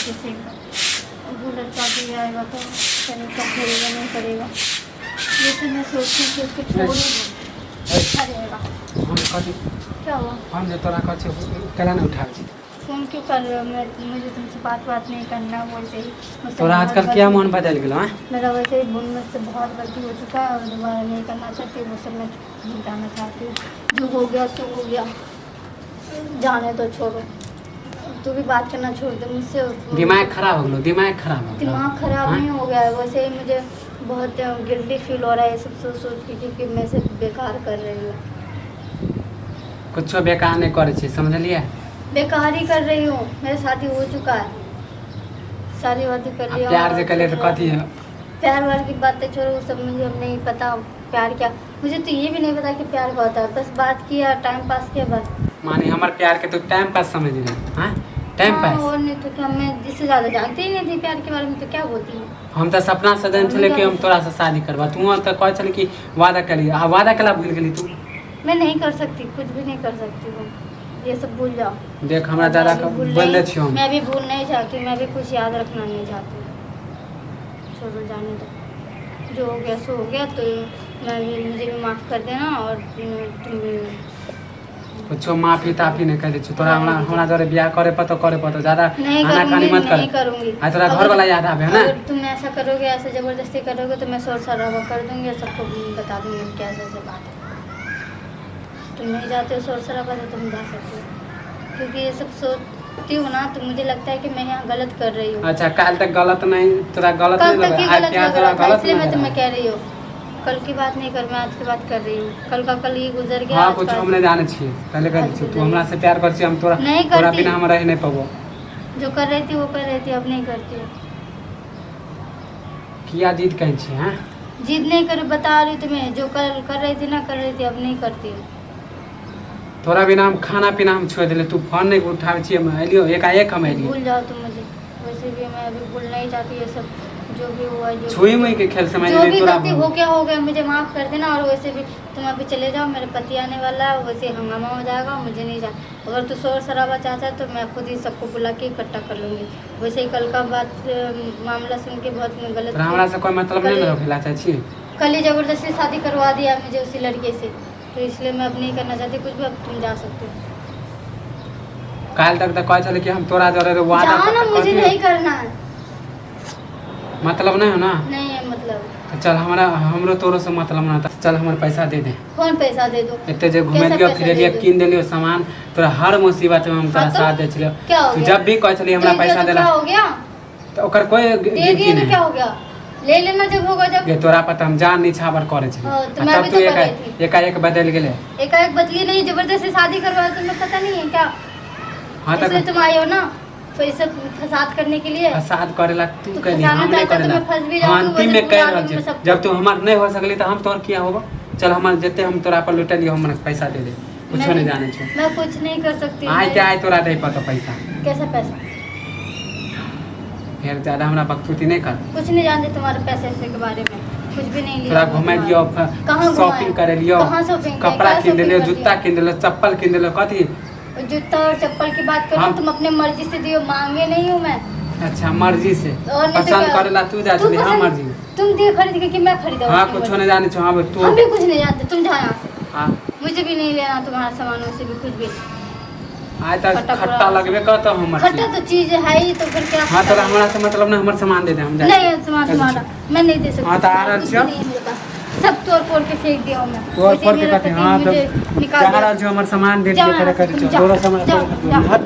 किसी का bullet party आएगा तो तरीका करेगा नहीं करेगा। लेकिन मैं सोचती हूँ कि उसको छोड़ूंगी अच्छा रहेगा। क्या हुआ? हम जो तोरा कहे केला नहीं उठा फोन क्यों कर रहे हो? मुझे तुमसे बात नहीं करना। वैसे ही तोरा आजकल क्या मन बदल गया है? मेरा वैसे ही मुझसे बहुत गलती हो चुका है और दोबारा नहीं करना चाहती। वो सब मैं भुगताना चाहती हूँ। जो हो गया सो हो गया, जाने तो छोड़ो। तू भी बात करना छोड़ दे मुझसे। दिमाग खराब हो गया, दिमाग खराब नहीं हो गया है। वैसे ही मुझे बहुत गिल्टी फील हो रहा है ये सब सोच सोच के कि मैं सिर्फ बेकार कर रही हूँ। कुछ बेकार नहीं करे छी, समझलिए? बेकार ही कर रही हूँ। मेरा शादी हो चुका है, सारी बातें कर रही हूँ। प्यार से कर ले तो कथी है? प्यार वार की बातें छोड़ो, वो सब मुझे नहीं पता प्यार क्या। मुझे तो ये भी नहीं पता कि प्यार क्या होता है। बस बात किया, टाइम पास किया, बस। माने हमारे प्यार के तो टाइम पास समझ रहे हाँ? टाइम पास और नहीं तो क्या। मैं इससे ज़्यादा जानती ही नहीं थी प्यार के बारे में, तो क्या बोलती हूँ। हम तो सपना सजन चले कि हम तोरा से शादी करवा। तू तो कह चले कि वादा करी, वादा कला भूल गई तू। मैं नहीं कर सकती, कुछ भी नहीं कर सकती हूँ। ये सब भूल जाओ। देख हमरा दादा का बोल दे छी हम। मैं भी भूल नहीं चाहती, मैं भी कुछ याद रखना नहीं चाहती। छोड़ो, जाने दो। जो हो गया सो हो गया। तो मुझे भी माफ़ कर देना और तुम भी कुछ माफी ताफी नहीं कर दे तोरा। हमरा जरे ब्याह करे पतो ज्यादा आनाकानी मत कर। नहीं करूँगी। आ तोरा घर वाला याद आवे है ना? अगर तुम ऐसा करोगे, ऐसा ज़बरदस्ती करोगे तो मैं शोर शराबा कर दूँगी और सबको बता दूँगी कि ऐसे ऐसे बात है। तुम नहीं जाते हो शोर शराबा तो तुम जा सकते हो, क्योंकि ये सब सोचती हूँ ना तो मुझे लगता है कि मैं यहाँ गलत कर रही हूँ। अच्छा, कल तक गलत नहीं, तोरा गलत नहीं लगा? गलत इसलिए मैं तुम्हें कह रही हूँ। कल की बात नहीं कर, मैं आज की बात कर रही हूँ। कल का कल ही गुजर गया। हाँ, कुछ हम नहीं जाने छी। पहले कर छी तू हमरा से प्यार कर छी, हम तोरा बिना हम रह नहीं पाबो। जो कर रही थी वो कर रही थी, अब नहीं करती हूँ। किया जिद कहीं छी? हां, जिद नहीं कर, बता रही तुम्हें। जो कर रही थी ना, कर रही थी, अब नहीं करती हूँ। तोरा बिना हम खाना पीना हम छोड़ दिले। तू फोन नहीं उठावे छी, हम एलियो एकाएक हम एलियो। भूल जाओ तुम मुझे। वैसे भी मैं अभी भूल नहीं चाहती ये सब। जो भी हुआ, जो छुई मुई के खेल समझ जो नहीं भी तोरा गलती हो गया, मुझे माफ़ कर देना। और वैसे भी तुम अभी चले जाओ, मेरे पति आने वाला है। वैसे हंगामा हो जाएगा, मुझे नहीं जा। अगर तू शोर शराबा चाहता है तो मैं खुद ही सबको बुला के इकट्ठा कर लूँगी। वैसे ही कल का बात मामला सुन के बहुत गलत। हमरा से कोई मतलब नहीं रखेला चाची। कल ही ज़बरदस्ती शादी करवा दिया मुझे उसी लड़के से, तो इसलिए मैं अब नहीं करना चाहती कुछ भी। अब तुम जा सकते हो। काल तक तो कह चले कि हम तोरा जरे वादा जाना, मुझे नहीं करना है। मतलब नहीं हो ना? नहीं है मतलब। तो चल हमरो तोरो से मतलब ना था। चल हमारे पैसा दे दे। कौन पैसा दे दो? इतने जो घूमे लियो फिरे लियो, किन दे लियो सामान। तोरा हर मुसीबत में हम तोरा साथ दे छलियो। तू जब भी कह चली हमरा पैसा देला, क्या हो गया? तो ओकर कोई गिनती नहीं। क्या हो गया? ले लेना जब होगा। जब ये तोरा पता हम जान निछावर करे छे, तब तू एकाएक बदल गेले। एकाएक बदली नहीं, जबरदस्ती शादी करवाया। तुम्हें पता नहीं है क्या? हां, तक तुम आई हो ना पैसा फसाद करने के लिए। फसाद करेला तू कहली, हम नहीं करेला। अंतिम में कह रहल छे जब तू हमार नहीं हो सकली तो हम तोर किया होगा। चल हमार जते हम तोरा पर लुटा लियो, हमरा पैसा दे दे। कुछ नहीं जाने छे। मैं कुछ नहीं कर सकती। आय क्या आय तोरा नहीं पता पैसा। कैसा पैसा? फिर ज्यादा हमरा बकचोदी नहीं कर। कुछ नहीं जानते तुम्हारे पैसे के बारे में, कुछ भी नहीं लिया। तोरा घुमा दियो, शॉपिंग करे लियो, कपड़ा किन दियो, जूता किन दियो, चप्पल किन दियो। कथी जूता और चप्पल की बात करो? तुम अपने मर्जी से दियो, मांगे नहीं हूँ मैं। अच्छा, मर्जी से पसंद करेला तू जा चली। हां, मर्जी तुम दे खरीद के कि मैं खरीदूं? हां, कुछ नहीं जाने छो। हां, तू हम भी कुछ नहीं जानते। तुम जाओ यहाँ से। हां, मुझे भी नहीं लेना तुम्हारा सामान, उसे भी कुछ भी। आय तक खट्टा लगबे कहतो हमर। खट्टा तो चीज है ही, तो फिर क्या? हां, तोरा हमरा से मतलब ना, हमर सामान दे दे, हम जा। नहीं, सामान तुम्हारा मैं नहीं दे सकती। हां, तो आ रहल छियो। सब तोड़ फोड़ के फेंक दिया मैं। तोड़ फोड़ के कहते। हां, तो जा रहल छियो, हमर सामान दे दे करे कर छियो। तोरा सामान हट।